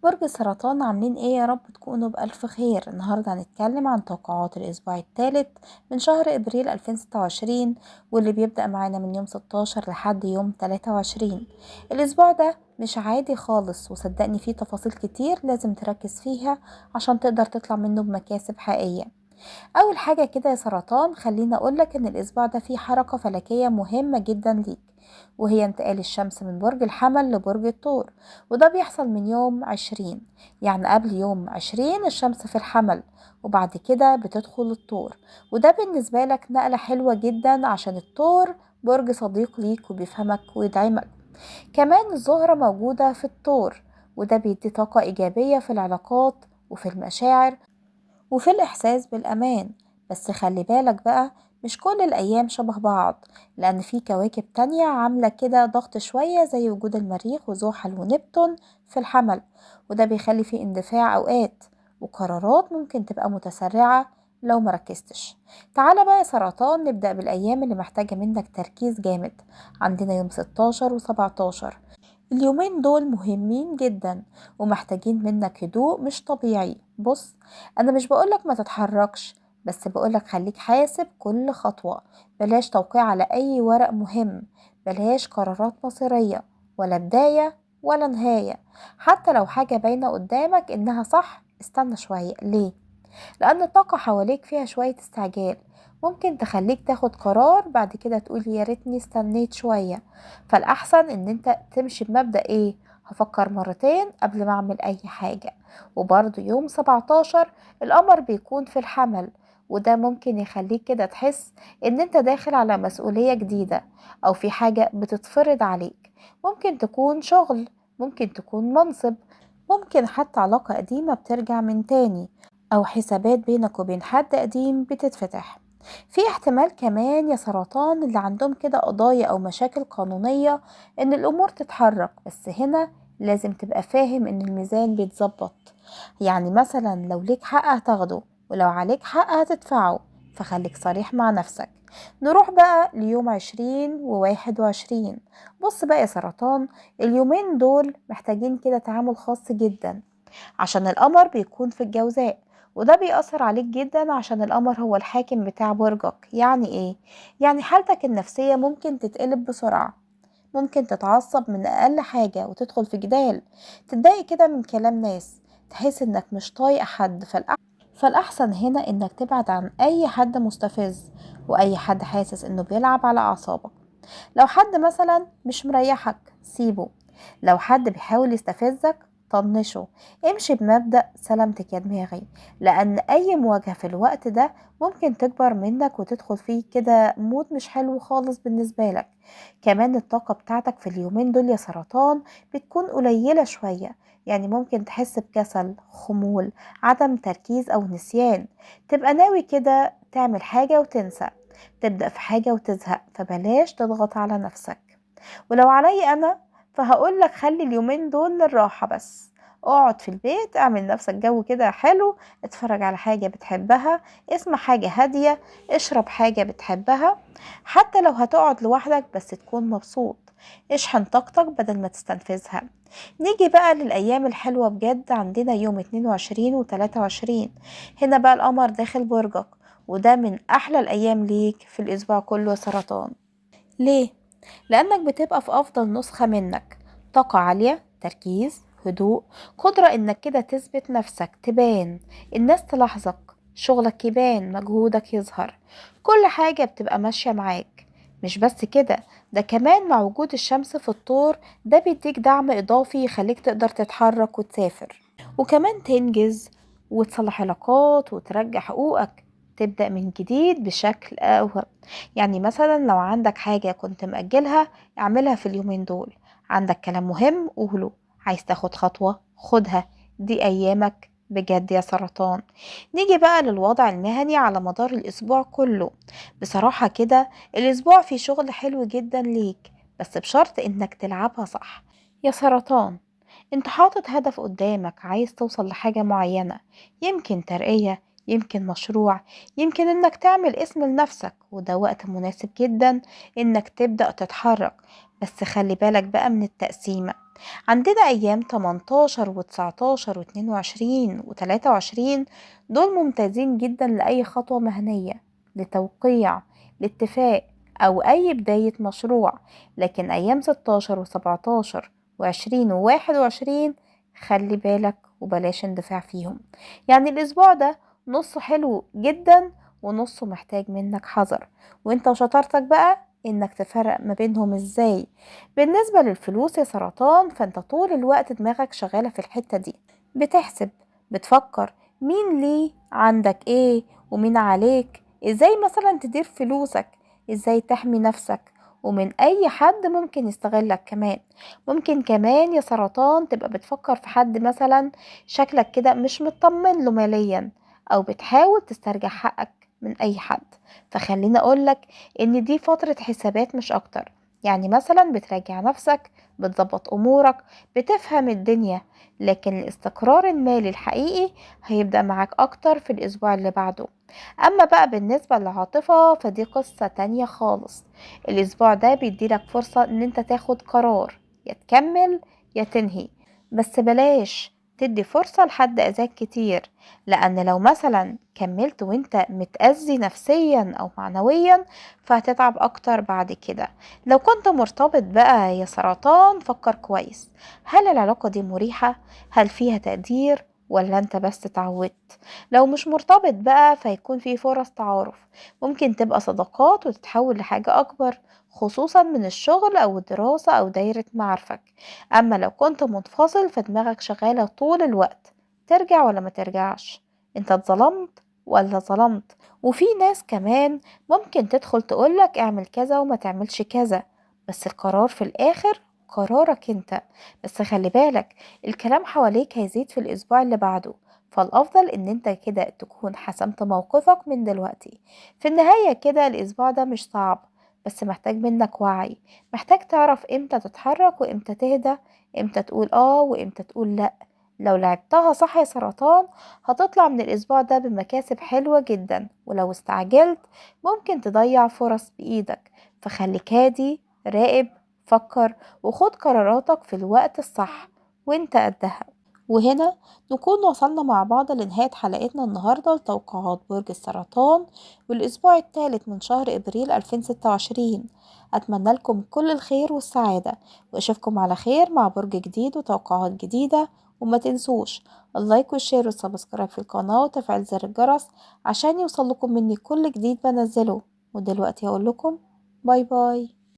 برج السرطان عاملين ايه؟ يا رب تكونوا بألف خير. النهاردة هنتكلم عن توقعات الأسبوع الثالث من شهر أبريل 2026، واللي بيبدأ معانا من يوم 16 لحد يوم 23. الأسبوع ده مش عادي خالص، وصدقني فيه تفاصيل كتير لازم تركز فيها عشان تقدر تطلع منه بمكاسب حقيقية. أول حاجة كده يا سرطان، خليني أقولك إن الأسبوع ده فيه حركة فلكية مهمة جدا ليك، وهي انتقال الشمس من برج الحمل لبرج الثور. وده بيحصل من يوم 20، يعني قبل يوم 20 الشمس في الحمل، وبعد كده بتدخل الثور. وده بالنسبة لك نقلة حلوة جدا، عشان الثور برج صديق ليك وبيفهمك ويدعمك. كمان الزهرة موجودة في الثور، وده بيدي طاقة إيجابية في العلاقات وفي المشاعر وفي الإحساس بالأمان. بس خلي بالك بقى، مش كل الأيام شبه بعض، لأن في كواكب تانية عاملة كده ضغط شوية، زي وجود المريخ وزحل ونبتون في الحمل، وده بيخلي فيه اندفاع أوقات، وقرارات ممكن تبقى متسرعة لو مركزتش. تعالى بقى يا سرطان، نبدأ بالأيام اللي محتاجة منك تركيز جامد. عندنا يوم 16 و17. اليومين دول مهمين جدا، ومحتاجين منك هدوء مش طبيعي. بص، انا مش بقولك ما تتحركش، بس بقولك خليك حاسب كل خطوة. بلاش توقيع على اي ورق مهم، بلاش قرارات مصيرية، ولا بداية ولا نهاية. حتى لو حاجة باينة قدامك انها صح، استنى شوية. ليه؟ لأن الطاقة حواليك فيها شوية استعجال، ممكن تخليك تاخد قرار بعد كده تقول يا ريتني استنيت شوية. فالأحسن إن أنت تمشي بمبدأ إيه؟ هفكر مرتين قبل ما أعمل أي حاجة. وبرضه يوم 17 القمر بيكون في الحمل، وده ممكن يخليك كده تحس إن أنت داخل على مسؤولية جديدة، أو في حاجة بتتفرض عليك. ممكن تكون شغل، ممكن تكون منصب، ممكن حتى علاقة قديمة بترجع من تاني، أو حسابات بينك وبين حد قديم بتتفتح. في احتمال كمان يا سرطان اللي عندهم كده قضايا أو مشاكل قانونية إن الأمور تتحرك، بس هنا لازم تبقى فاهم إن الميزان بيتظبط. يعني مثلا لو ليك حق هتاخده، ولو عليك حق هتدفعه، فخليك صريح مع نفسك. نروح بقى ليوم 20 و21. بص بقى يا سرطان، اليومين دول محتاجين كده تعامل خاص جدا، عشان القمر بيكون في الجوزاء، وده بيأثر عليك جدا عشان القمر هو الحاكم بتاع برجك. يعني ايه؟ يعني حالتك النفسية ممكن تتقلب بسرعة، ممكن تتعصب من أقل حاجة وتدخل في جدال، تتضايق كده من كلام ناس، تحس انك مش طايق حد. فالأحسن هنا انك تبعد عن أي حد مستفز، وأي حد حاسس انه بيلعب على أعصابك. لو حد مثلا مش مريحك سيبه، لو حد بيحاول يستفزك طنشه. امشي بمبدأ سلامتك يا دماغي، لأن أي مواجهة في الوقت ده ممكن تكبر منك وتدخل فيه كده مود مش حلو خالص بالنسبة لك. كمان الطاقة بتاعتك في اليومين دول يا سرطان بتكون قليلة شوية، يعني ممكن تحس بكسل، خمول، عدم تركيز أو نسيان. تبقى ناوي كده تعمل حاجة وتنسى، تبدأ في حاجة وتزهق، فبلاش تضغط على نفسك. ولو علي أنا فهقولك خلي اليومين دول للراحة بس. اقعد في البيت، اعمل نفسك جو كده حلو، اتفرج على حاجة بتحبها، اسمع حاجة هادية، اشرب حاجة بتحبها. حتى لو هتقعد لوحدك بس تكون مبسوط. اشحن طاقتك بدل ما تستنفذها. نيجي بقى للأيام الحلوة بجد. عندنا يوم 22 و23، هنا بقى القمر داخل برجك، وده من أحلى الأيام ليك في الأسبوع كله يا سرطان. ليه؟ لأنك بتبقى في أفضل نسخة منك، طاقة عالية، تركيز، هدوء، قدرة إنك كده تثبت نفسك، تبان، الناس تلاحظك، شغلك يبان، مجهودك يظهر، كل حاجة بتبقى ماشية معاك. مش بس كده، ده كمان مع وجود الشمس في الطور، ده بيديك دعم إضافي يخليك تقدر تتحرك وتسافر، وكمان تنجز وتصلح علاقات وترجع حقوقك، تبدأ من جديد بشكل أوهى. يعني مثلا لو عندك حاجة كنت مأجلها، اعملها في اليومين دول. عندك كلام مهم قوله، عايز تاخد خطوة خدها، دي أيامك بجد يا سرطان. نيجي بقى للوضع المهني على مدار الأسبوع كله. بصراحة كده الأسبوع فيه شغل حلو جدا ليك، بس بشرط إنك تلعبها صح يا سرطان. انت حاطط هدف قدامك، عايز توصل لحاجة معينة، يمكن ترقية، يمكن مشروع، يمكن انك تعمل اسم لنفسك، وده وقت مناسب جدا انك تبدأ تتحرك. بس خلي بالك بقى من التقسيمة، عندنا أيام 18 و19 و22 و23، دول ممتازين جدا لأي خطوة مهنية، لتوقيع، لاتفاق، أو أي بداية مشروع. لكن أيام 16 و17 و20 و21 خلي بالك وبلاش اندفاع فيهم. يعني الأسبوع ده نصه حلو جدا ونصه محتاج منك حذر، وانت وشطارتك بقى انك تفرق ما بينهم ازاي. بالنسبة للفلوس يا سرطان، فانت طول الوقت دماغك شغالة في الحتة دي، بتحسب، بتفكر مين ليه عندك ايه ومين عليك، ازاي مثلا تدير فلوسك، ازاي تحمي نفسك ومن اي حد ممكن يستغلك كمان. ممكن كمان يا سرطان تبقى بتفكر في حد مثلا شكلك كده مش مطمن له ماليا، او بتحاول تسترجع حقك من اي حد. فخليني اقولك ان دي فترة حسابات مش اكتر. يعني مثلا بتراجع نفسك، بتظبط امورك، بتفهم الدنيا. لكن الاستقرار المالي الحقيقي هيبدأ معاك اكتر في الاسبوع اللي بعده. اما بقى بالنسبة للعاطفة فدي قصة تانية خالص. الاسبوع ده بيديلك فرصة ان انت تاخد قرار، يا تكمل يا تنهي. بس بلاش تدي فرصة لحد أذاك كتير، لأن لو مثلا كملت وانت متأذي نفسيا أو معنويا فهتتعب أكتر بعد كده. لو كنت مرتبط بقى يا سرطان فكر كويس، هل العلاقة دي مريحة؟ هل فيها تقدير ولا انت بس اتعودت؟ لو مش مرتبط بقى فيكون في فرص تعارف، ممكن تبقى صداقات وتتحول لحاجة أكبر، خصوصا من الشغل أو الدراسة أو دايرة معارفك. أما لو كنت منفصل فدماغك شغالة طول الوقت، ترجع ولا ما ترجعش، انت اتظلمت ولا ظلمت. وفي ناس كمان ممكن تدخل تقولك اعمل كذا وما تعملش كذا، بس القرار في الآخر قرارك انت. بس خلي بالك الكلام حواليك هيزيد في الأسبوع اللي بعده، فالأفضل ان انت كده تكون حسمت موقفك من دلوقتي. في النهاية كده الأسبوع ده مش صعب، بس محتاج منك وعي، محتاج تعرف امتى تتحرك وامتى تهدى، امتى تقول اه وامتى تقول لأ. لو لعبتها صح يا سرطان هتطلع من الأسبوع ده بمكاسب حلوة جدا، ولو استعجلت ممكن تضيع فرص بإيدك. فخليك هادي، راقب، فكر، وخد قراراتك في الوقت الصح وانت قدها. وهنا نكون وصلنا مع بعض لنهاية حلقتنا النهاردة لتوقعات برج السرطان والأسبوع الثالث من شهر إبريل 2026. أتمنى لكم كل الخير والسعادة، وأشوفكم على خير مع برج جديد وتوقعات جديدة. وما تنسوش اللايك والشير والسبسكرايب في القناة وتفعيل زر الجرس عشان يوصل لكم مني كل جديد بنزله. ودلوقتي هقول لكم باي باي.